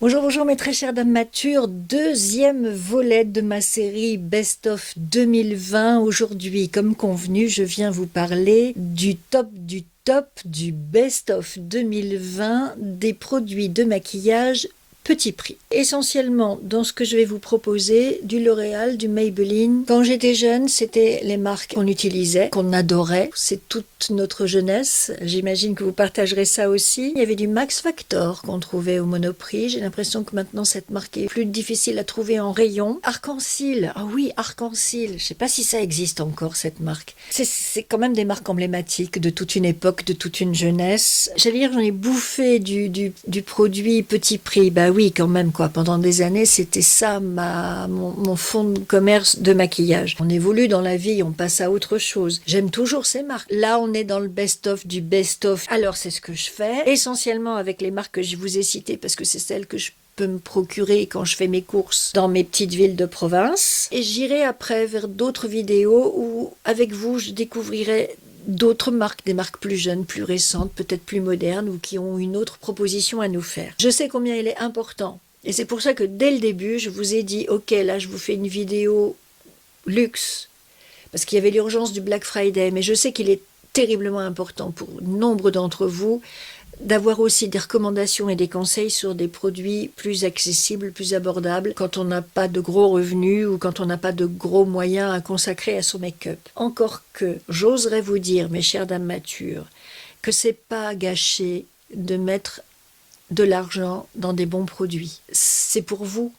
Bonjour, bonjour mes très chères dames matures, deuxième volet de ma série Best of 2020. Aujourd'hui, comme convenu, je viens vous parler du top du Best of 2020 des produits de maquillage petit prix. Essentiellement, dans ce que je vais vous proposer, du L'Oréal, du Maybelline. Quand j'étais jeune, c'était les marques qu'on utilisait, qu'on adorait. C'est toute notre jeunesse. J'imagine que vous partagerez ça aussi. Il y avait du Max Factor qu'on trouvait au Monoprix. J'ai l'impression que maintenant, cette marque est plus difficile à trouver en rayon. Arc-en-Ciel. Ah oui, Arc-en-Ciel. Je sais pas si ça existe encore, cette marque. C'est quand même des marques emblématiques de toute une époque, de toute une jeunesse. J'allais dire, j'en ai bouffé du produit petit prix. Bah oui, quand même, quoi. Pendant des années, c'était ça mon fonds de commerce de maquillage. On évolue dans la vie, on passe à autre chose. J'aime toujours ces marques. Là, on est dans le best-of du best-of. Alors, c'est ce que je fais, essentiellement avec les marques que je vous ai citées, parce que c'est celles que je peux me procurer quand je fais mes courses dans mes petites villes de province. Et j'irai après vers d'autres vidéos où, avec vous, je découvrirai d'autres marques, des marques plus jeunes, plus récentes, peut-être plus modernes ou qui ont une autre proposition à nous faire. Je sais combien il est important et c'est pour ça que dès le début, je vous ai dit « Ok, là, je vous fais une vidéo luxe » parce qu'il y avait l'urgence du Black Friday, mais je sais qu'il est terriblement important pour nombre d'entre vous d'avoir aussi des recommandations et des conseils sur des produits plus accessibles, plus abordables, quand on n'a pas de gros revenus ou quand on n'a pas de gros moyens à consacrer à son make-up. Encore que, j'oserais vous dire, mes chères dames matures, que c'est pas gâché de mettre de l'argent dans des bons produits. C'est pour vous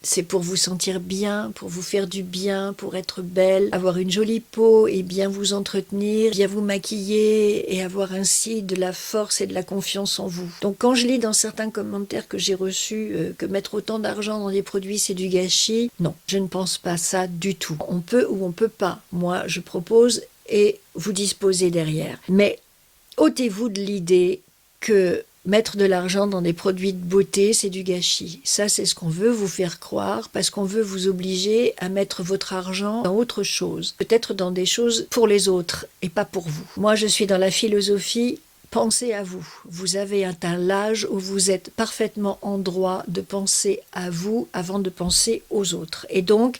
sentir bien, pour vous faire du bien, pour être belle, avoir une jolie peau et bien vous entretenir, bien vous maquiller et avoir ainsi de la force et de la confiance en vous. Donc quand je lis dans certains commentaires que j'ai reçus que mettre autant d'argent dans des produits c'est du gâchis, non, je ne pense pas ça du tout. On peut ou on peut pas. Moi, je propose et vous disposez derrière. Mais ôtez-vous de l'idée que mettre de l'argent dans des produits de beauté, c'est du gâchis. Ça, c'est ce qu'on veut vous faire croire parce qu'on veut vous obliger à mettre votre argent dans autre chose. Peut-être dans des choses pour les autres et pas pour vous. Moi, je suis dans la philosophie, pensez à vous. Vous avez atteint l'âge où vous êtes parfaitement en droit de penser à vous avant de penser aux autres. Et donc,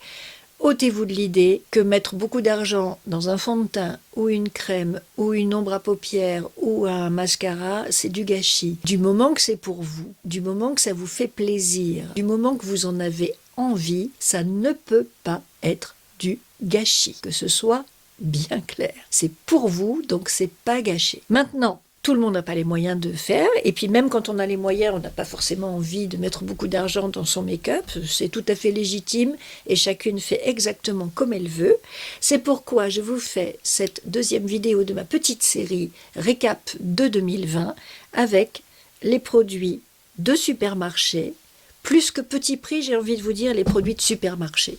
ôtez-vous de l'idée que mettre beaucoup d'argent dans un fond de teint ou une crème ou une ombre à paupières ou un mascara, c'est du gâchis. Du moment que c'est pour vous, du moment que ça vous fait plaisir, du moment que vous en avez envie, ça ne peut pas être du gâchis. Que ce soit bien clair. C'est pour vous, donc c'est pas gâché. Maintenant, tout le monde n'a pas les moyens de faire, et puis même quand on a les moyens, on n'a pas forcément envie de mettre beaucoup d'argent dans son make-up, c'est tout à fait légitime, et chacune fait exactement comme elle veut. C'est pourquoi je vous fais cette deuxième vidéo de ma petite série Récap de 2020, avec les produits de supermarché, plus que petit prix, j'ai envie de vous dire les produits de supermarché.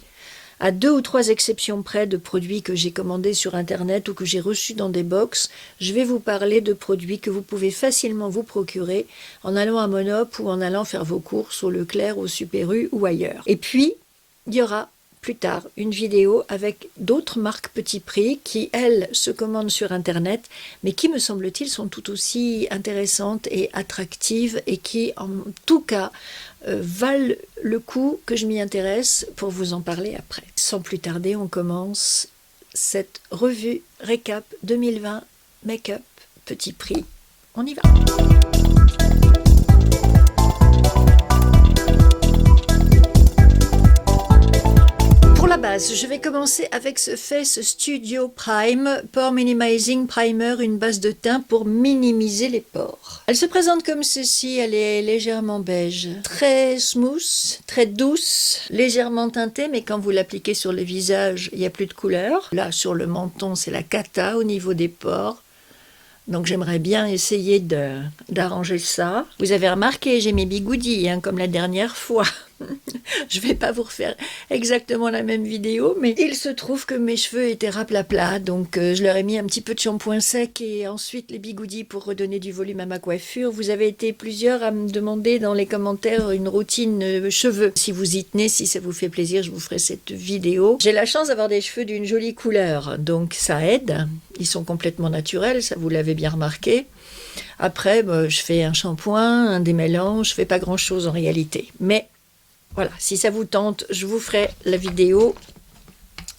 À 2 ou 3 exceptions près de produits que j'ai commandés sur Internet ou que j'ai reçus dans des box, je vais vous parler de produits que vous pouvez facilement vous procurer en allant à Monop ou en allant faire vos courses au Leclerc, au Super U ou ailleurs. Et puis, il y aura plus tard une vidéo avec d'autres marques petit prix qui, elles, se commandent sur Internet, mais qui, me semble-t-il, sont tout aussi intéressantes et attractives et qui, en tout cas, valent le coup que je m'y intéresse pour vous en parler après. Sans plus tarder, on commence cette revue Récap 2020 Make-up petit prix. On y va! Pour la base, je vais commencer avec ce Face Studio Prime Pore Minimizing Primer, une base de teint pour minimiser les pores. Elle se présente comme ceci, elle est légèrement beige, très smooth, très douce, légèrement teintée, mais quand vous l'appliquez sur le visage, il n'y a plus de couleur. Là, sur le menton, c'est la cata au niveau des pores. Donc j'aimerais bien essayer d'arranger ça. Vous avez remarqué, j'ai mes bigoudis, comme la dernière fois. Je vais pas vous refaire exactement la même vidéo, mais il se trouve que mes cheveux étaient raplapla, donc je leur ai mis un petit peu de shampoing sec et ensuite les bigoudis pour redonner du volume à ma coiffure. Vous avez été plusieurs à me demander dans les commentaires une routine cheveux. Si vous y tenez, si ça vous fait plaisir, je vous ferai cette vidéo. J'ai la chance d'avoir des cheveux d'une jolie couleur, donc ça aide. Ils sont complètement naturels, ça vous l'avez bien remarqué. Après, je fais un shampoing, un démêlant, je fais pas grand-chose en réalité. Mais Voilà, si ça vous tente, je vous ferai la vidéo.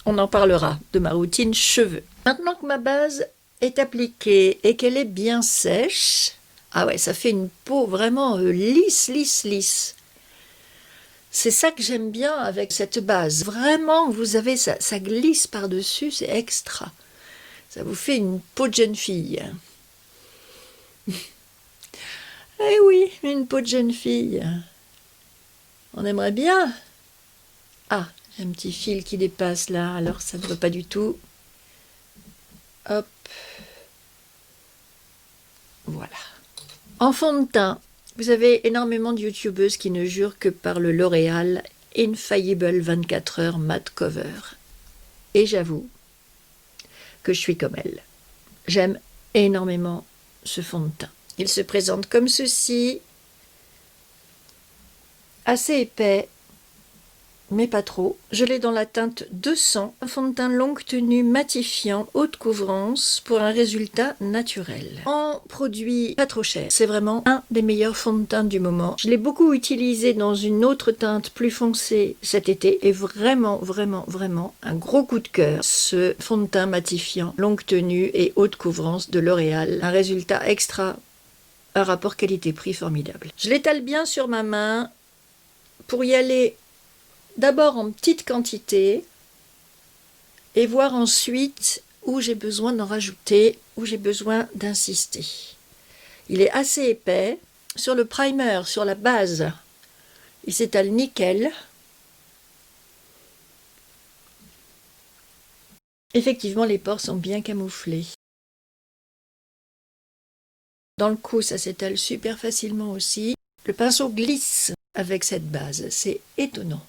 On en parlera de ma routine cheveux. Maintenant que ma base est appliquée et qu'elle est bien sèche, ah ouais, ça fait une peau vraiment lisse, lisse, lisse. C'est ça que j'aime bien avec cette base. Vraiment, vous avez ça glisse par-dessus, c'est extra. Ça vous fait une peau de jeune fille. Eh oui, une peau de jeune fille. On aimerait bien. Ah, j'ai un petit fil qui dépasse là, alors ça ne va pas du tout. Hop. Voilà. En fond de teint, vous avez énormément de youtubeuses qui ne jurent que par le L'Oréal Infallible 24 heures matte cover. Et j'avoue que je suis comme elle. J'aime énormément ce fond de teint. Il se présente comme ceci, assez épais, mais pas trop. Je l'ai dans la teinte 200, un fond de teint longue tenue matifiant, haute couvrance, pour un résultat naturel. En produit pas trop cher, c'est vraiment un des meilleurs fonds de teint du moment. Je l'ai beaucoup utilisé dans une autre teinte plus foncée cet été, et vraiment, vraiment, vraiment, un gros coup de cœur. Ce fond de teint matifiant, longue tenue et haute couvrance de L'Oréal. Un résultat extra, un rapport qualité-prix formidable. Je l'étale bien sur ma main pour y aller d'abord en petite quantité et voir ensuite où j'ai besoin d'en rajouter, où j'ai besoin d'insister. Il est assez épais. Sur le primer, sur la base, il s'étale nickel. Effectivement, les pores sont bien camouflés. Dans le cou, ça s'étale super facilement aussi. Le pinceau glisse avec cette base, c'est étonnant.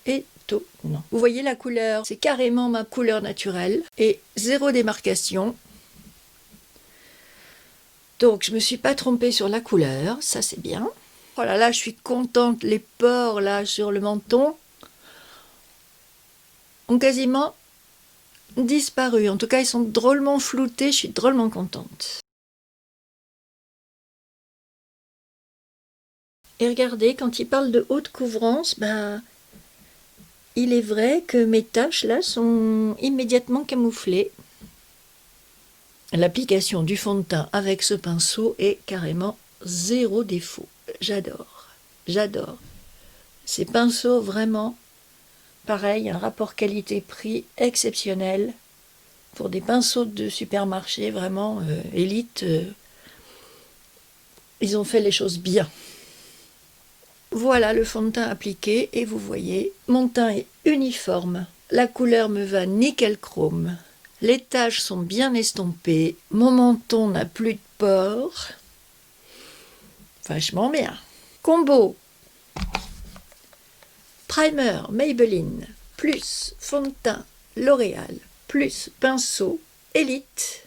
Étonnant. Vous voyez la couleur, c'est carrément ma couleur naturelle et zéro démarcation. Donc je me suis pas trompée sur la couleur, ça c'est bien. Oh là là, je suis contente, les pores là sur le menton ont quasiment disparu. En tout cas, ils sont drôlement floutés, je suis drôlement contente. Et regardez, quand il parle de haute couvrance, il est vrai que mes taches là sont immédiatement camouflées. L'application du fond de teint avec ce pinceau est carrément zéro défaut. J'adore, j'adore. Ces pinceaux, vraiment, pareil, un rapport qualité-prix exceptionnel. Pour des pinceaux de supermarché, vraiment, élite, ils ont fait les choses bien. Voilà le fond de teint appliqué et vous voyez, mon teint est uniforme. La couleur me va nickel chrome. Les taches sont bien estompées. Mon menton n'a plus de pores. Vachement bien. Combo. Primer Maybelline plus fond de teint L'Oréal plus pinceau Elite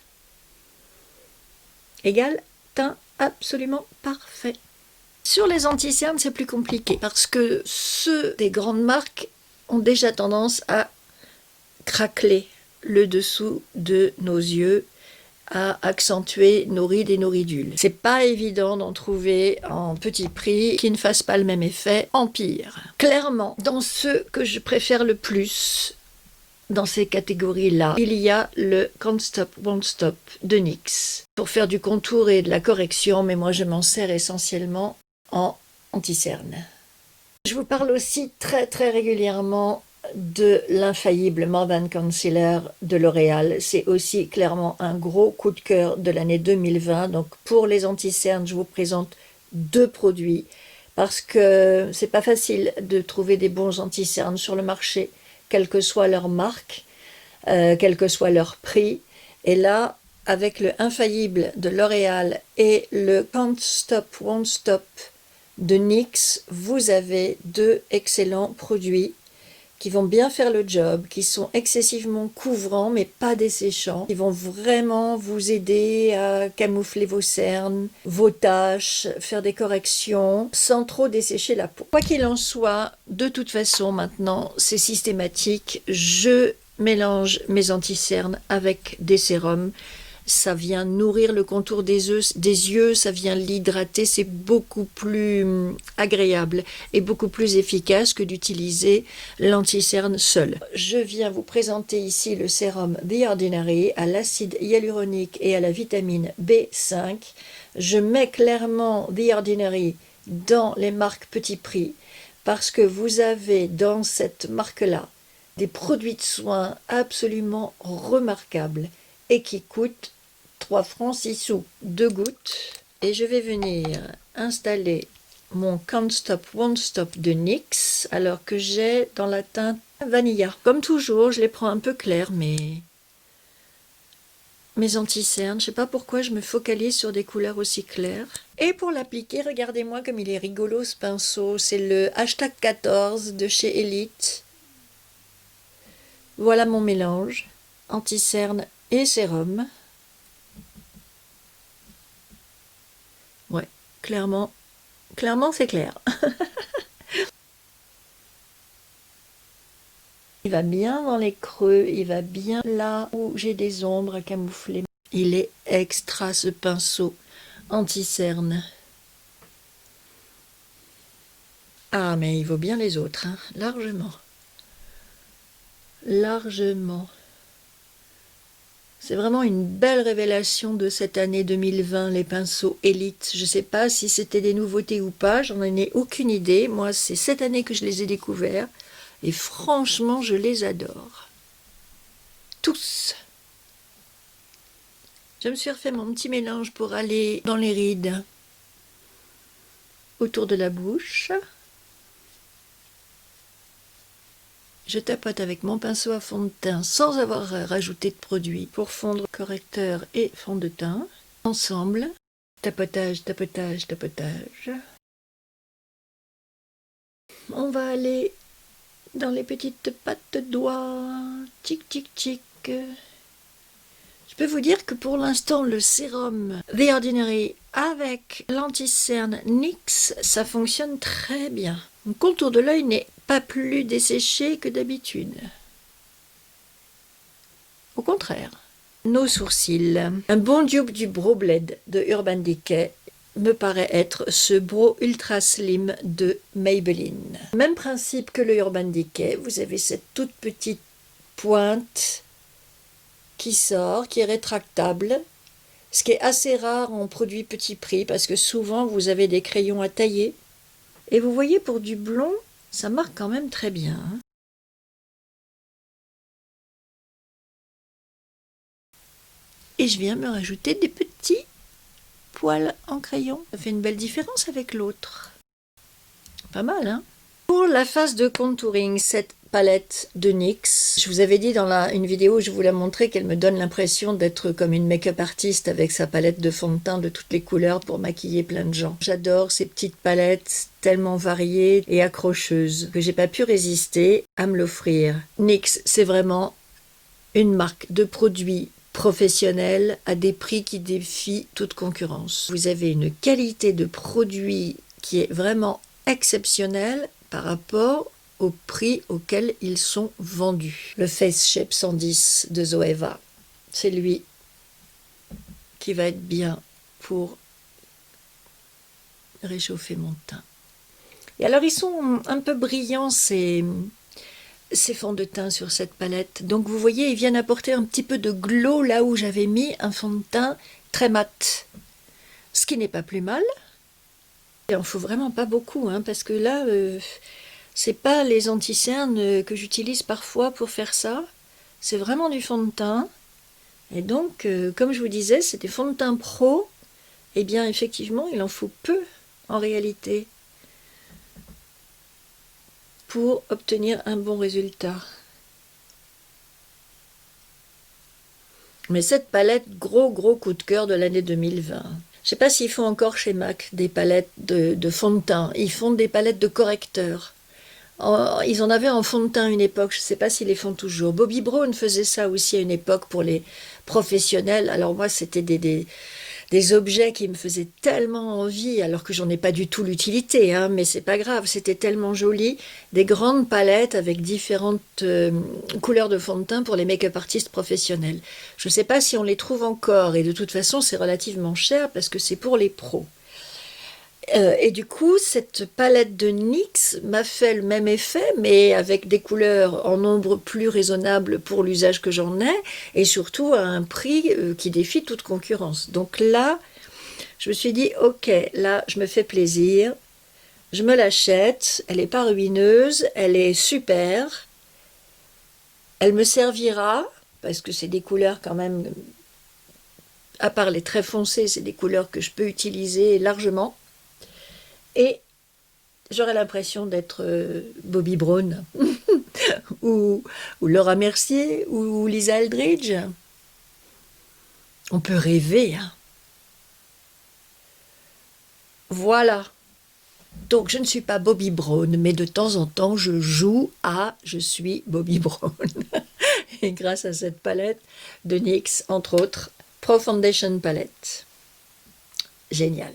égale teint absolument parfait. Sur les anti-cernes, c'est plus compliqué parce que ceux des grandes marques ont déjà tendance à craqueler le dessous de nos yeux, à accentuer nos rides et nos ridules. C'est pas évident d'en trouver en petit prix qui ne fassent pas le même effet, en pire. Clairement, dans ceux que je préfère le plus, dans ces catégories-là, il y a le Can't Stop, Won't Stop de NYX pour faire du contour et de la correction, mais moi je m'en sers essentiellement en anti-cerne. Je vous parle aussi très très régulièrement de l'infaillible More Than Concealer de L'Oréal. C'est aussi clairement un gros coup de cœur de l'année 2020. Donc pour les anti-cernes, je vous présente deux produits parce que c'est pas facile de trouver des bons anti-cernes sur le marché, quelle que soit leur marque, quel que soit leur prix. Et là, avec le infaillible de L'Oréal et le Can't Stop, Won't Stop de NYX, vous avez deux excellents produits qui vont bien faire le job, qui sont excessivement couvrants mais pas desséchants, qui vont vraiment vous aider à camoufler vos cernes, vos taches, faire des corrections sans trop dessécher la peau. Quoi qu'il en soit, de toute façon maintenant c'est systématique, je mélange mes anti-cernes avec des sérums ça vient nourrir le contour des yeux, ça vient l'hydrater, c'est beaucoup plus agréable et beaucoup plus efficace que d'utiliser l'anti-cerne seul. Je viens vous présenter ici le sérum The Ordinary à l'acide hyaluronique et à la vitamine B5. Je mets clairement The Ordinary dans les marques petit prix parce que vous avez dans cette marque-là des produits de soins absolument remarquables et qui coûtent 3 francs 6 sous, 2 gouttes. Et je vais venir installer mon Can't Stop Won't Stop de NYX alors que j'ai dans la teinte Vanilla. Comme toujours, je les prends un peu clairs, mais mes anti-cernes, je sais pas pourquoi je me focalise sur des couleurs aussi claires. Et pour l'appliquer, regardez-moi comme il est rigolo ce pinceau, c'est le hashtag 14 de chez Elite. Voilà mon mélange, anti-cerne et sérum. Ouais, clairement c'est clair. Il va bien dans les creux, il va bien là où j'ai des ombres à camoufler. Il est extra ce pinceau anti-cerne. Ah mais il vaut bien les autres, hein, largement. Largement. C'est vraiment une belle révélation de cette année 2020, les pinceaux Elite. Je ne sais pas si c'était des nouveautés ou pas, j'en ai aucune idée. Moi, c'est cette année que je les ai découverts. Et franchement, je les adore. Tous. Je me suis refait mon petit mélange pour aller dans les rides. Autour de la bouche. Je tapote avec mon pinceau à fond de teint sans avoir rajouté de produit pour fondre correcteur et fond de teint. Ensemble, tapotage, tapotage, tapotage. On va aller dans les petites pattes de doigts. Tic, tic, tic. Je peux vous dire que pour l'instant, le sérum The Ordinary avec l'anti-cerne NYX, ça fonctionne très bien. Le contour de l'œil n'est pas plus desséché que d'habitude. Au contraire. Nos sourcils. Un bon dupe du Brow Blade de Urban Decay me paraît être ce brow ultra slim de Maybelline. Même principe que le Urban Decay, vous avez cette toute petite pointe qui sort, qui est rétractable, ce qui est assez rare en produit petit prix parce que souvent vous avez des crayons à tailler. Et vous voyez, pour du blond, ça marque quand même très bien. Et je viens me rajouter des petits poils en crayon. Ça fait une belle différence avec l'autre. Pas mal, hein? Pour la phase de contouring, cette palette de NYX, je vous avais dit dans une vidéo où je vous la montrais qu'elle me donne l'impression d'être comme une make-up artiste avec sa palette de fond de teint de toutes les couleurs pour maquiller plein de gens. J'adore ces petites palettes tellement variées et accrocheuses que j'ai pas pu résister à me l'offrir. NYX, c'est vraiment une marque de produits professionnels à des prix qui défient toute concurrence. Vous avez une qualité de produit qui est vraiment exceptionnelle par rapport au prix auquel ils sont vendus. Le Face Shape 110 de Zoeva, c'est lui qui va être bien pour réchauffer mon teint. Et alors ils sont un peu brillants ces fonds de teint sur cette palette. Donc vous voyez, ils viennent apporter un petit peu de glow là où j'avais mis un fond de teint très mat. Ce qui n'est pas plus mal. Il en faut vraiment pas beaucoup, hein, parce que là, c'est pas les anti-cernes que j'utilise parfois pour faire ça. C'est vraiment du fond de teint. Et donc, comme je vous disais, c'est des fonds de teint pro. Eh bien, effectivement, il en faut peu, en réalité, pour obtenir un bon résultat. Mais cette palette, gros coup de cœur de l'année 2020. Je ne sais pas s'ils font encore chez MAC des palettes de fond de teint. Ils font des palettes de correcteurs. Ils en avaient en fond de teint à une époque, je ne sais pas s'ils les font toujours. Bobbi Brown faisait ça aussi à une époque pour les professionnels. Alors moi, c'était des objets qui me faisaient tellement envie, alors que j'en ai pas du tout l'utilité, hein, mais c'est pas grave, c'était tellement joli. Des grandes palettes avec différentes couleurs de fond de teint pour les make-up artistes professionnels. Je sais pas si on les trouve encore, et de toute façon c'est relativement cher parce que c'est pour les pros. Et du coup, cette palette de NYX m'a fait le même effet, mais avec des couleurs en nombre plus raisonnable pour l'usage que j'en ai, et surtout à un prix qui défie toute concurrence. Donc là, je me suis dit, ok, là, je me fais plaisir, je me l'achète, elle n'est pas ruineuse, elle est super, elle me servira, parce que c'est des couleurs quand même, à part les très foncées, c'est des couleurs que je peux utiliser largement. Et j'aurais l'impression d'être Bobbi Brown ou Laura Mercier ou Lisa Eldridge. On peut rêver, hein. Voilà. Donc je ne suis pas Bobbi Brown, mais de temps en temps je joue à je suis Bobbi Brown. Et grâce à cette palette de NYX, entre autres, Pro Foundation Palette. Génial.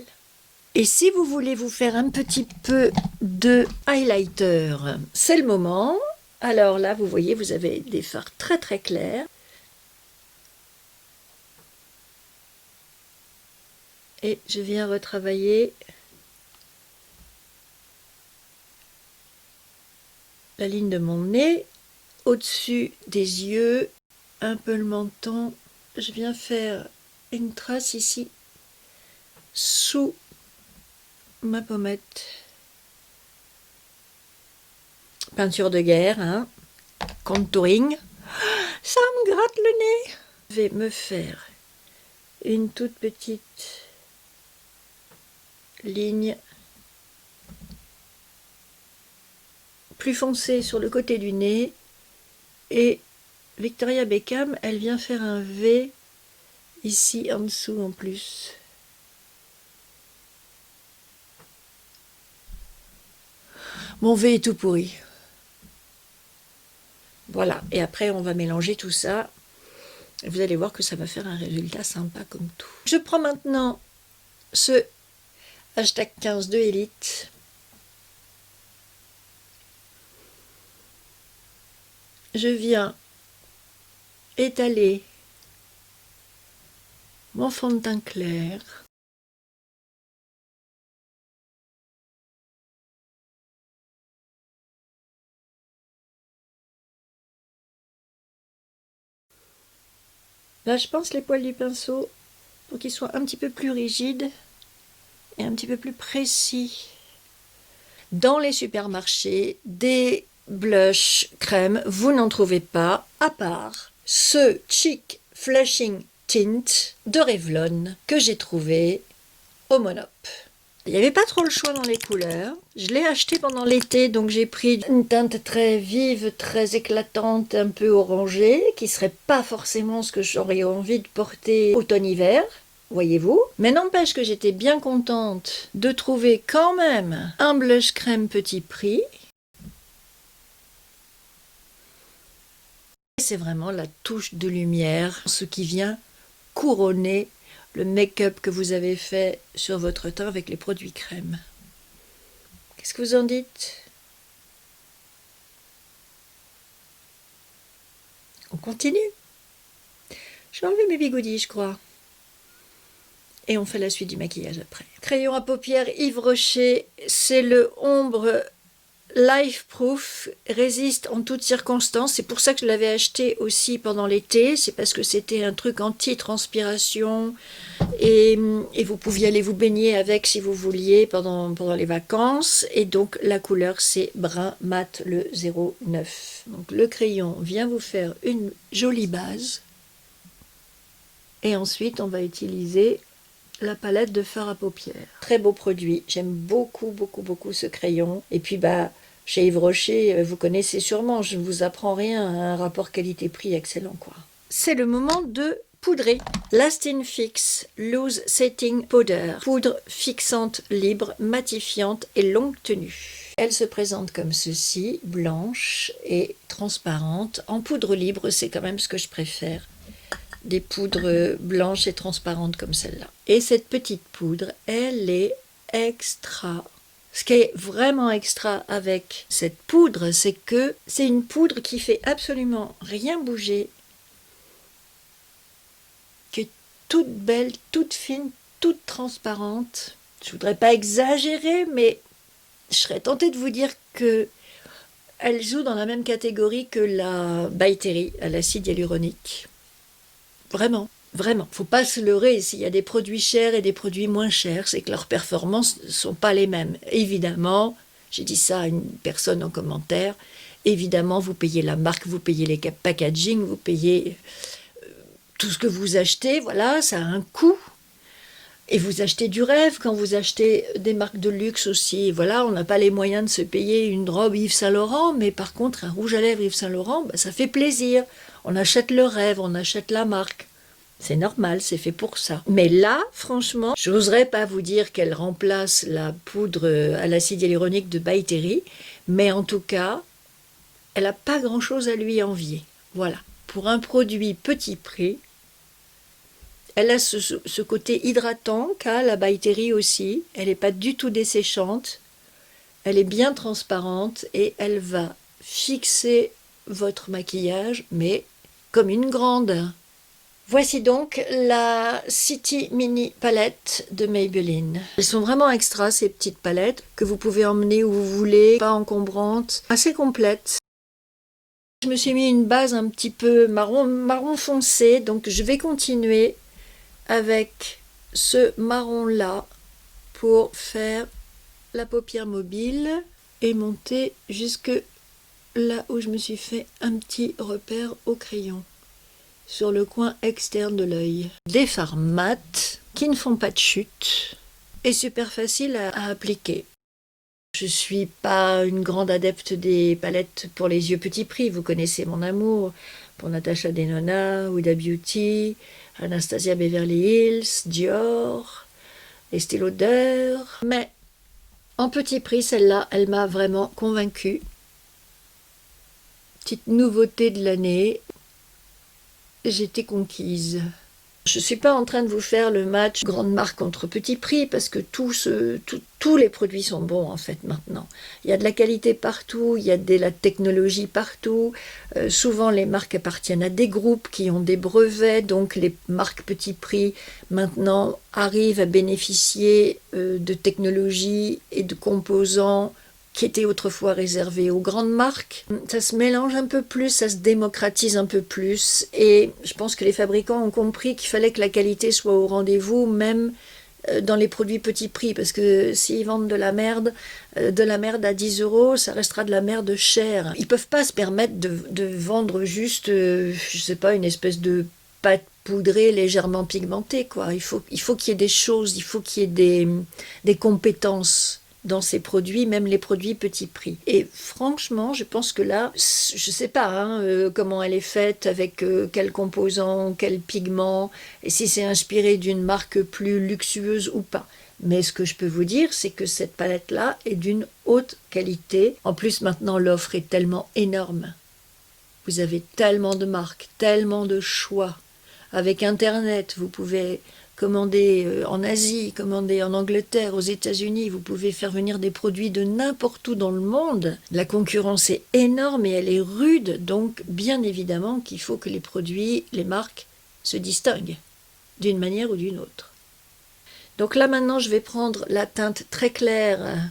Et si vous voulez vous faire un petit peu de highlighter, c'est le moment. Alors là, vous voyez, vous avez des fards très très clairs. Et je viens retravailler la ligne de mon nez, au-dessus des yeux, un peu le menton. Je viens faire une trace ici, sous ma pommette. Peinture de guerre, hein. Contouring. Ça me gratte le nez. Je vais me faire une toute petite ligne plus foncée sur le côté du nez. Et Victoria Beckham, elle vient faire un V ici en dessous en plus. Mon V est tout pourri. Voilà, et après on va mélanger tout ça. Et vous allez voir que ça va faire un résultat sympa comme tout. Je prends maintenant ce hashtag 15 de Elite. Je viens étaler mon fond de teint clair. Là, je pense les poils du pinceau pour qu'ils soient un petit peu plus rigides et un petit peu plus précis. Dans les supermarchés, des blushs crème, vous n'en trouvez pas, à part ce Cheek Flashing Tint de Revlon que j'ai trouvé au Monop. Il n'y avait pas trop le choix dans les couleurs. Je l'ai acheté pendant l'été, donc j'ai pris une teinte très vive, très éclatante, un peu orangée, qui ne serait pas forcément ce que j'aurais envie de porter automne-hiver, voyez-vous. Mais n'empêche que j'étais bien contente de trouver quand même un blush crème petit prix. C'est vraiment la touche de lumière, ce qui vient couronner le make-up que vous avez fait sur votre teint avec les produits crème. Qu'est-ce que vous en dites? On continue. Je vais enlever mes bigoudis, je crois. Et on fait la suite du maquillage après. Crayon à paupières Yves Rocher, c'est le ombre Life Proof, résiste en toutes circonstances. C'est pour ça que je l'avais acheté aussi pendant l'été. C'est parce que c'était un truc anti-transpiration et vous pouviez aller vous baigner avec si vous vouliez pendant les vacances. Et donc la couleur c'est brun mat le 09. Donc le crayon vient vous faire une jolie base. Et ensuite on va utiliser la palette de fard à paupières. Très beau produit, j'aime beaucoup ce crayon. Et puis chez Yves Rocher, vous connaissez sûrement, je ne vous apprends rien, un rapport qualité-prix excellent quoi. C'est le moment de poudrer. Lasting Fix Loose Setting Powder, poudre fixante libre, matifiante et longue tenue. Elle se présente comme ceci, blanche et transparente. En poudre libre, c'est quand même ce que je préfère. des poudres blanches et transparentes comme celle-là. Et cette petite poudre, elle est extra. Ce qui est vraiment extra avec cette poudre, c'est que c'est une poudre qui fait absolument rien bouger, qui est toute belle, toute fine, toute transparente. Je voudrais pas exagérer, mais je serais tentée de vous dire que elle joue dans la même catégorie que la By Terry à l'acide hyaluronique. Vraiment, vraiment. Faut pas se leurrer. S'il y a des produits chers et des produits moins chers, c'est que leurs performances ne sont pas les mêmes. Évidemment, j'ai dit ça à une personne en commentaire, évidemment, vous payez la marque, vous payez les packaging, vous payez tout ce que vous achetez, voilà, ça a un coût. Et vous achetez du rêve quand vous achetez des marques de luxe aussi. Voilà, on n'a pas les moyens de se payer une robe Yves Saint Laurent, mais par contre, un rouge à lèvres Yves Saint Laurent, bah, ça fait plaisir. On achète le rêve, on achète la marque. C'est normal, c'est fait pour ça. Mais là, franchement, je n'oserais pas vous dire qu'elle remplace la poudre à l'acide hyaluronique de By Terry, mais en tout cas, elle n'a pas grand-chose à lui envier. Voilà. Pour un produit petit prix, elle a ce côté hydratant qu'a la By Terry aussi. Elle n'est pas du tout desséchante. Elle est bien transparente et elle va fixer votre maquillage, mais comme une grande. Voici donc la City Mini Palette de Maybelline. Elles sont vraiment extra, ces petites palettes, que vous pouvez emmener où vous voulez, pas encombrantes, assez complètes. Je me suis mis une base un petit peu marron foncé, donc je vais continuer avec ce marron-là pour faire la paupière mobile et monter jusque là où je me suis fait un petit repère au crayon sur le coin externe de l'œil. Des fards mat qui ne font pas de chute et super facile à appliquer. Je suis pas une grande adepte des palettes pour les yeux petit prix. Vous connaissez mon amour pour Natasha Denona, Huda Beauty, Anastasia Beverly Hills, Dior, Estée Lauder. Mais en petit prix, celle-là, elle m'a vraiment convaincue. Petite nouveauté de l'année. J'étais conquise. Je ne suis pas en train de vous faire le match grande marque contre petit prix parce que tous les produits sont bons en fait maintenant. Il y a de la qualité partout, il y a de la technologie partout. Souvent les marques appartiennent à des groupes qui ont des brevets, donc les marques petit prix maintenant arrivent à bénéficier de technologies et de composants qui était autrefois réservé aux grandes marques. Ça se mélange un peu plus, ça se démocratise un peu plus et je pense que les fabricants ont compris qu'il fallait que la qualité soit au rendez-vous, même dans les produits petit prix, parce que s'ils vendent de la merde à 10 euros, ça restera de la merde chère. Ils peuvent pas se permettre de vendre juste, je sais pas, une espèce de pâte poudrée légèrement pigmentée, quoi. Il faut qu'il y ait des choses, il faut qu'il y ait des compétences dans ces produits, même les produits petit prix. Et franchement, je pense que là, je sais pas comment elle est faite, avec quels composants, quels pigments, et si c'est inspiré d'une marque plus luxueuse ou pas. Mais ce que je peux vous dire, c'est que cette palette-là est d'une haute qualité. En plus, maintenant, l'offre est tellement énorme. Vous avez tellement de marques, tellement de choix. Avec Internet, vous pouvez commander en Asie, commander en Angleterre, aux États-Unis, vous pouvez faire venir des produits de n'importe où dans le monde. La concurrence est énorme et elle est rude, donc bien évidemment qu'il faut que les produits, les marques se distinguent d'une manière ou d'une autre. Donc là maintenant je vais prendre la teinte très claire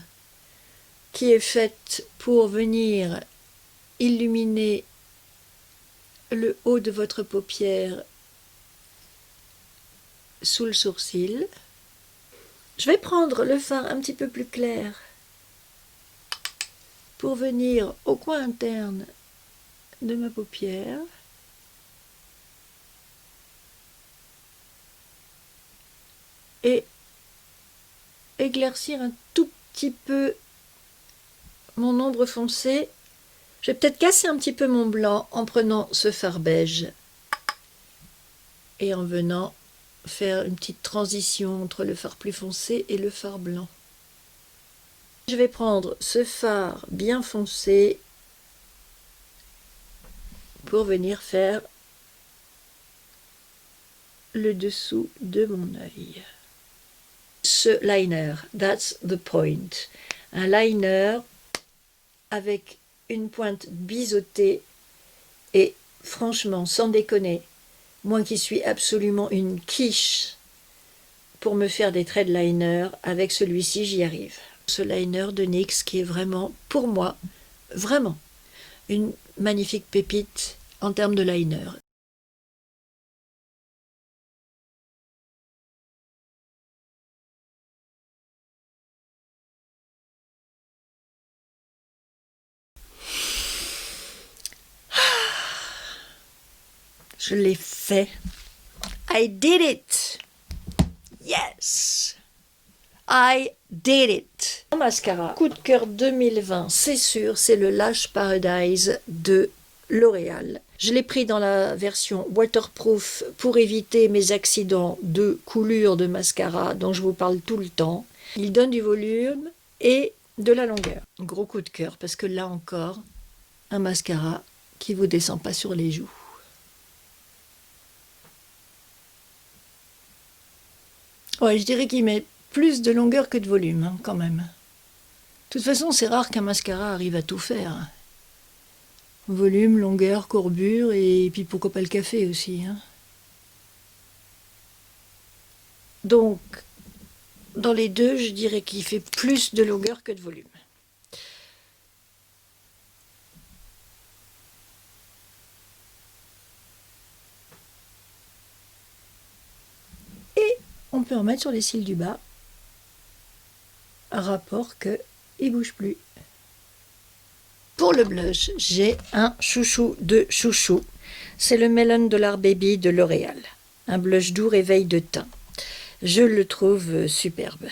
qui est faite pour venir illuminer le haut de votre paupière sous le sourcil. Je vais prendre le fard un petit peu plus clair pour venir au coin interne de ma paupière. Et éclaircir un tout petit peu mon ombre foncée. Je vais peut-être casser un petit peu mon blanc en prenant ce fard beige et en venant faire une petite transition entre le fard plus foncé et le fard blanc. Je vais prendre ce fard bien foncé pour venir faire le dessous de mon œil. Ce liner, that's the point. Un liner avec une pointe biseautée et franchement, sans déconner, moi qui suis absolument une quiche pour me faire des traits de liner, avec celui-ci j'y arrive. Ce liner de NYX qui est vraiment, pour moi, vraiment, une magnifique pépite en termes de liner. Je l'ai fait. I did it. Yes. I did it. Mon mascara, coup de cœur 2020, c'est sûr, c'est le Lash Paradise de L'Oréal. Je l'ai pris dans la version waterproof pour éviter mes accidents de coulure de mascara dont je vous parle tout le temps. Il donne du volume et de la longueur. Gros coup de cœur parce que là encore, un mascara qui vous descend pas sur les joues. Ouais, je dirais qu'il met plus de longueur que de volume, hein, quand même. De toute façon, c'est rare qu'un mascara arrive à tout faire. Volume, longueur, courbure, et puis pourquoi pas le café aussi. Hein. Donc, dans les deux, je dirais qu'il fait plus de longueur que de volume. Et on peut en mettre sur les cils du bas, rapport que il bouge plus. Pour le blush, j'ai un chouchou de chouchou. C'est le Melon Dollar Baby de L'Oréal. Un blush doux réveil de teint. Je le trouve superbe.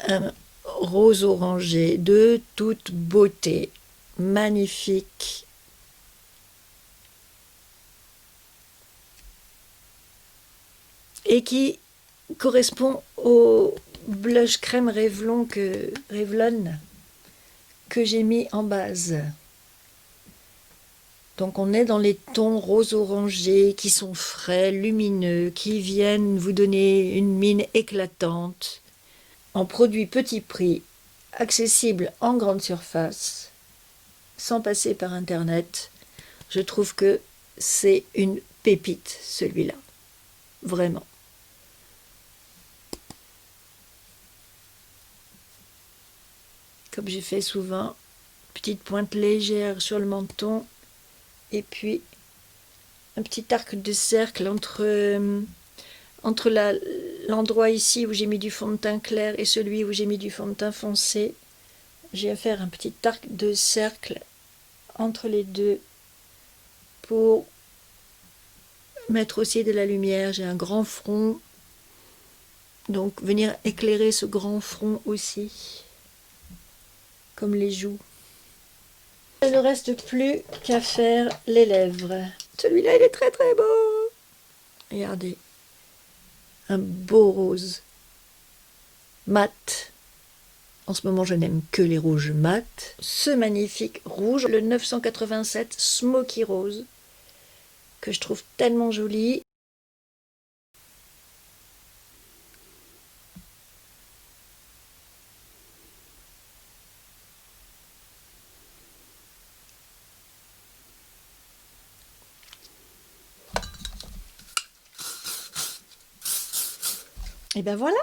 Un rose orangé de toute beauté. Magnifique. Et qui correspond au blush crème Revlon que j'ai mis en base. Donc on est dans les tons rose orangés qui sont frais, lumineux, qui viennent vous donner une mine éclatante, en produit petit prix, accessible en grande surface, sans passer par internet. Je trouve que c'est une pépite celui-là, vraiment. Comme j'ai fait souvent, petite pointe légère sur le menton, et puis un petit arc de cercle entre l'endroit ici où j'ai mis du fond de teint clair et celui où j'ai mis du fond de teint foncé. J'ai à faire un petit arc de cercle entre les deux pour mettre aussi de la lumière. J'ai un grand front, donc venir éclairer ce grand front aussi, comme les joues. Il ne reste plus qu'à faire les lèvres. Celui-là, il est très très beau. Regardez. Un beau rose mat. En ce moment, je n'aime que les rouges mat. Ce magnifique rouge, le 987 Smoky Rose, que je trouve tellement joli. Et ben voilà.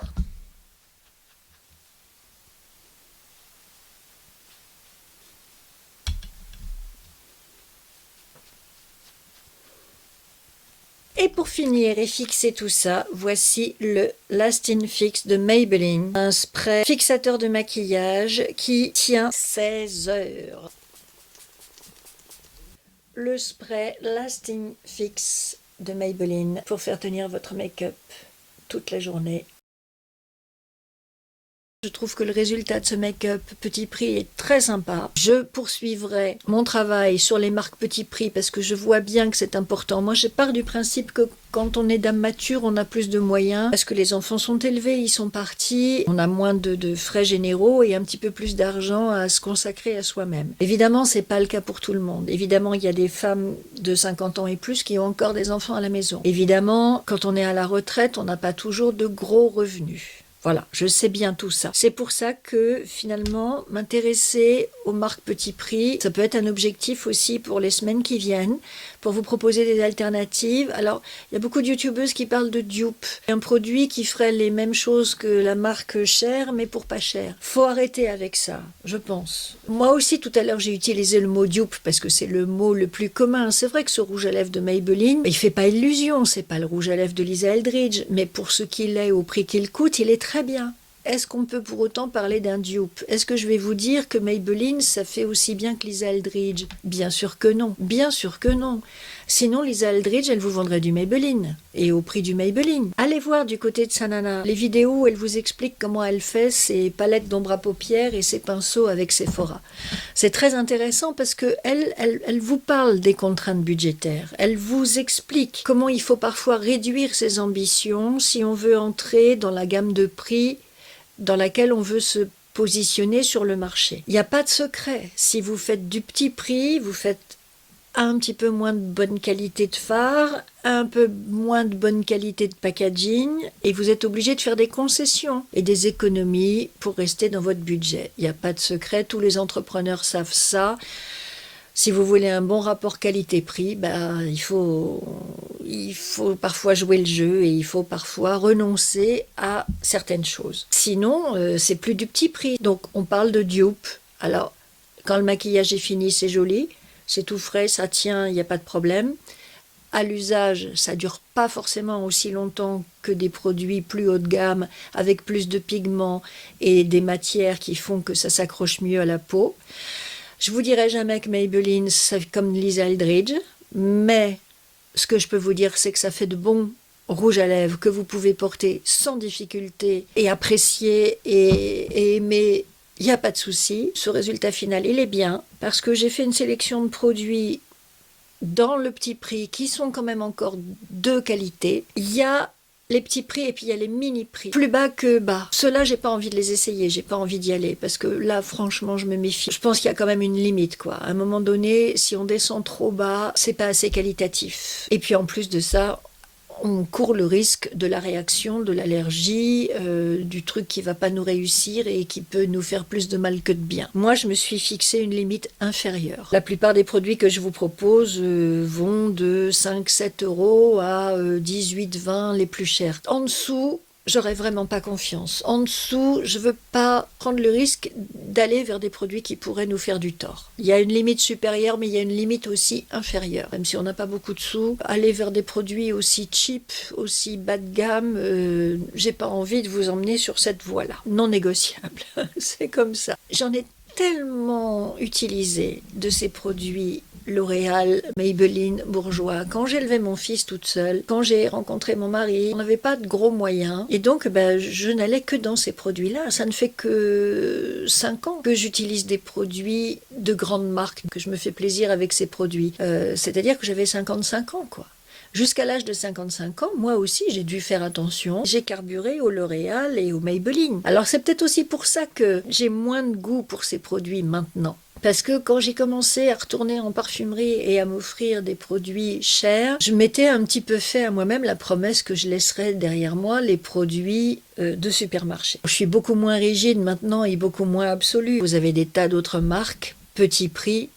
Et pour finir et fixer tout ça, voici le Lasting Fix de Maybelline. Un spray fixateur de maquillage qui tient 16 heures. Le spray Lasting Fix de Maybelline pour faire tenir votre make-up toute la journée. Je trouve que le résultat de ce make-up petit prix est très sympa. Je poursuivrai mon travail sur les marques petit prix parce que je vois bien que c'est important. Moi, je pars du principe que quand on est dame mature, on a plus de moyens parce que les enfants sont élevés, ils sont partis, on a moins de frais généraux et un petit peu plus d'argent à se consacrer à soi-même. Évidemment, c'est pas le cas pour tout le monde. Évidemment, il y a des femmes de 50 ans et plus qui ont encore des enfants à la maison. Évidemment, quand on est à la retraite, on n'a pas toujours de gros revenus. Voilà, je sais bien tout ça. C'est pour ça que finalement, m'intéresser aux marques petit prix, ça peut être un objectif aussi pour les semaines qui viennent, pour vous proposer des alternatives. Alors, il y a beaucoup de youtubeuses qui parlent de dupe, un produit qui ferait les mêmes choses que la marque chère, mais pour pas cher. Faut arrêter avec ça, je pense. Moi aussi, tout à l'heure, j'ai utilisé le mot dupe parce que c'est le mot le plus commun. C'est vrai que ce rouge à lèvres de Maybelline, il fait pas illusion, c'est pas le rouge à lèvres de Lisa Eldridge, mais pour ce qu'il est, au prix qu'il coûte, il est très bien. Est-ce qu'on peut pour autant parler d'un dupe? Est-ce que je vais vous dire que Maybelline, ça fait aussi bien que Lisa Eldridge? Bien sûr que non. Bien sûr que non. Sinon, Lisa Eldridge, elle vous vendrait du Maybelline. Et au prix du Maybelline. Allez voir du côté de Sanana les vidéos où elle vous explique comment elle fait ses palettes d'ombre à paupières et ses pinceaux avec Sephora. C'est très intéressant parce que elle vous parle des contraintes budgétaires. Elle vous explique comment il faut parfois réduire ses ambitions si on veut entrer dans la gamme de prix dans laquelle on veut se positionner sur le marché. Il n'y a pas de secret. Si vous faites du petit prix, vous faites un petit peu moins de bonne qualité de fard, un peu moins de bonne qualité de packaging, et vous êtes obligé de faire des concessions et des économies pour rester dans votre budget. Il n'y a pas de secret, tous les entrepreneurs savent ça. Si vous voulez un bon rapport qualité-prix, il faut parfois jouer le jeu et il faut parfois renoncer à certaines choses. Sinon, c'est plus du petit prix. Donc, on parle de dupe. Alors, quand le maquillage est fini, c'est joli, c'est tout frais, ça tient, il n'y a pas de problème. À l'usage, ça dure pas forcément aussi longtemps que des produits plus haut de gamme, avec plus de pigments et des matières qui font que ça s'accroche mieux à la peau. Je vous dirai jamais que Maybelline, c'est comme Lisa Eldridge, mais ce que je peux vous dire, c'est que ça fait de bons rouges à lèvres que vous pouvez porter sans difficulté et apprécier et aimer. Il n'y a pas de souci. Ce résultat final, il est bien parce que j'ai fait une sélection de produits dans le petit prix qui sont quand même encore de qualité. Il y a les petits prix et puis il y a les mini prix, plus bas que bas. Ceux-là, j'ai pas envie de les essayer, j'ai pas envie d'y aller parce que là, franchement, je me méfie. Je pense qu'il y a quand même une limite, quoi. À un moment donné, si on descend trop bas, c'est pas assez qualitatif. Et puis en plus de ça, on court le risque de la réaction, de l'allergie, du truc qui va pas nous réussir et qui peut nous faire plus de mal que de bien. Moi, je me suis fixé une limite inférieure. La plupart des produits que je vous propose vont de 5-7 euros à 18-20 les plus chers. En dessous, j'aurais vraiment pas confiance. En dessous, je veux pas prendre le risque d'aller vers des produits qui pourraient nous faire du tort. Il y a une limite supérieure, mais il y a une limite aussi inférieure. Même si on n'a pas beaucoup de sous, aller vers des produits aussi cheap, aussi bas de gamme, j'ai pas envie de vous emmener sur cette voie-là. Non négociable. C'est comme ça. J'en ai tellement utilisé de ces produits L'Oréal, Maybelline, Bourjois. Quand j'ai élevé mon fils toute seule, quand j'ai rencontré mon mari, on n'avait pas de gros moyens. Et donc, je n'allais que dans ces produits-là. Ça ne fait que 5 ans que j'utilise des produits de grandes marques, que je me fais plaisir avec ces produits. C'est-à-dire que j'avais 55 ans, quoi. Jusqu'à l'âge de 55 ans, moi aussi, j'ai dû faire attention. J'ai carburé au L'Oréal et au Maybelline. Alors, c'est peut-être aussi pour ça que j'ai moins de goût pour ces produits maintenant. Parce que quand j'ai commencé à retourner en parfumerie et à m'offrir des produits chers, je m'étais un petit peu fait à moi-même la promesse que je laisserais derrière moi les produits de supermarché. Je suis beaucoup moins rigide maintenant et beaucoup moins absolue. Vous avez des tas d'autres marques, petits prix,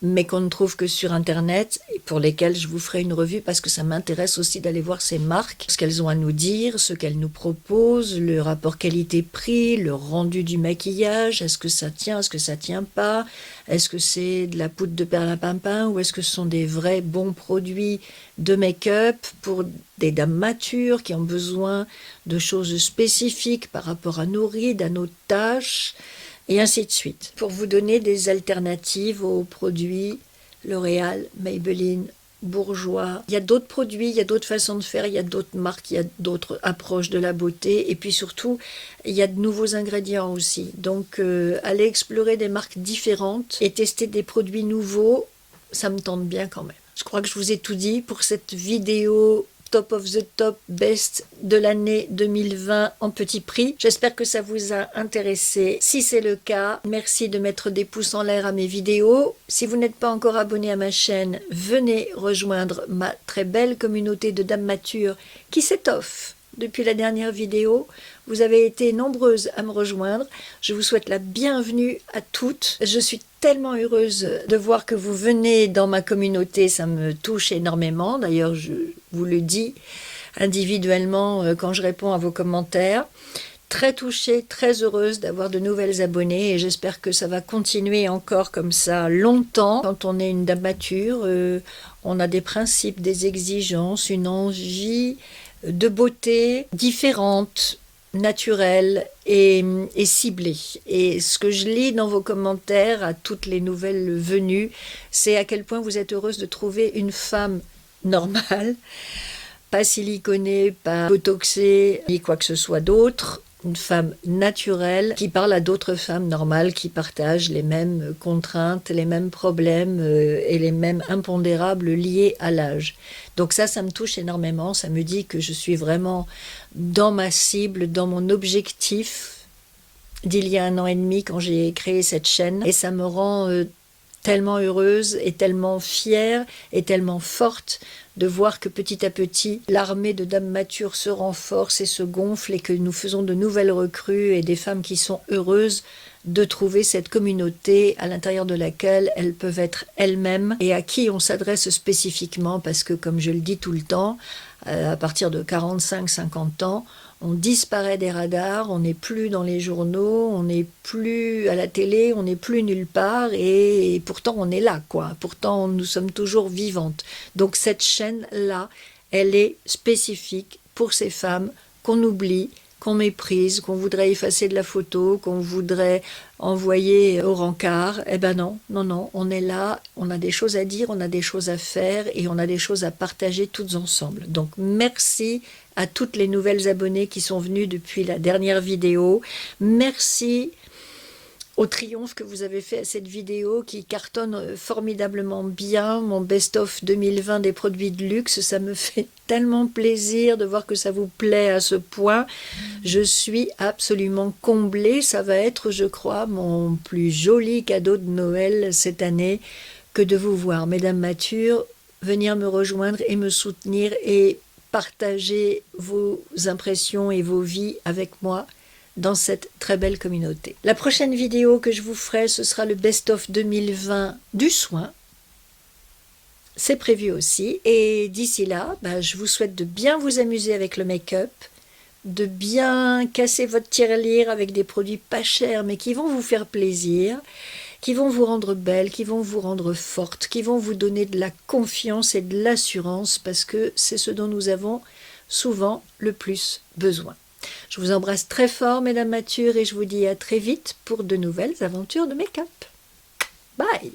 mais qu'on ne trouve que sur Internet et pour lesquelles je vous ferai une revue parce que ça m'intéresse aussi d'aller voir ces marques, ce qu'elles ont à nous dire, ce qu'elles nous proposent, le rapport qualité-prix, le rendu du maquillage, est-ce que ça tient, est-ce que ça tient pas, est-ce que c'est de la poudre de perlimpinpin ou est-ce que ce sont des vrais bons produits de make-up pour des dames matures qui ont besoin de choses spécifiques par rapport à nos rides, à nos taches, et ainsi de suite, pour vous donner des alternatives aux produits L'Oréal, Maybelline, bourgeois. Il y a d'autres produits, il y a d'autres façons de faire, il y a d'autres marques, il y a d'autres approches de la beauté. Et puis surtout, il y a de nouveaux ingrédients aussi. Donc, aller explorer des marques différentes et tester des produits nouveaux, ça me tente bien quand même. Je crois que je vous ai tout dit pour cette vidéo Top of the Top Best de l'année 2020 en petit prix. J'espère que ça vous a intéressé. Si c'est le cas, merci de mettre des pouces en l'air à mes vidéos. Si vous n'êtes pas encore abonné à ma chaîne, venez rejoindre ma très belle communauté de dames matures qui s'étoffe depuis la dernière vidéo. Vous avez été nombreuses à me rejoindre. Je vous souhaite la bienvenue à toutes. Je suis tellement heureuse de voir que vous venez dans ma communauté. Ça me touche énormément. D'ailleurs, je vous le dis individuellement quand je réponds à vos commentaires. Très touchée, très heureuse d'avoir de nouvelles abonnées et j'espère que ça va continuer encore comme ça longtemps. Quand on est une dame mature, on a des principes, des exigences, une envie de beauté différente, naturelle et ciblée. Et ce que je lis dans vos commentaires à toutes les nouvelles venues, c'est à quel point vous êtes heureuse de trouver une femme normale, pas siliconée, pas botoxée, ni quoi que ce soit d'autre. Une femme naturelle qui parle à d'autres femmes normales qui partagent les mêmes contraintes, les mêmes problèmes et les mêmes impondérables liés à l'âge. Donc ça me touche énormément, ça me dit que je suis vraiment dans ma cible, dans mon objectif d'il y a 1 an et demi quand j'ai créé cette chaîne et ça me rend tellement heureuse et tellement fière et tellement forte de voir que petit à petit, l'armée de dames matures se renforce et se gonfle et que nous faisons de nouvelles recrues et des femmes qui sont heureuses de trouver cette communauté à l'intérieur de laquelle elles peuvent être elles-mêmes et à qui on s'adresse spécifiquement parce que, comme je le dis tout le temps, à partir de 45-50 ans, on disparaît des radars, on n'est plus dans les journaux, on n'est plus à la télé, on n'est plus nulle part et pourtant on est là, quoi. Pourtant nous sommes toujours vivantes. Donc cette chaîne-là, elle est spécifique pour ces femmes qu'on oublie, qu'on méprise, qu'on voudrait effacer de la photo, qu'on voudrait envoyer au rencard. Eh ben non, on est là, on a des choses à dire, on a des choses à faire et on a des choses à partager toutes ensemble. Donc merci à toutes les nouvelles abonnées qui sont venues depuis la dernière vidéo. Merci au triomphe que vous avez fait à cette vidéo qui cartonne formidablement bien, mon best-of 2020 des produits de luxe. Ça me fait tellement plaisir de voir que ça vous plaît à ce point. Je suis absolument comblée. Ça va être, je crois, mon plus joli cadeau de Noël cette année que de vous voir, mesdames matures, venir me rejoindre et me soutenir et partager vos impressions et vos vies avec moi dans cette très belle communauté. La prochaine vidéo que je vous ferai, ce sera le best-of 2020 du soin. C'est prévu aussi. Et d'ici là, je vous souhaite de bien vous amuser avec le make-up, de bien casser votre tirelire avec des produits pas chers, mais qui vont vous faire plaisir, qui vont vous rendre belle, qui vont vous rendre forte, qui vont vous donner de la confiance et de l'assurance, parce que c'est ce dont nous avons souvent le plus besoin. Je vous embrasse très fort, mesdames matures, et je vous dis à très vite pour de nouvelles aventures de make-up. Bye!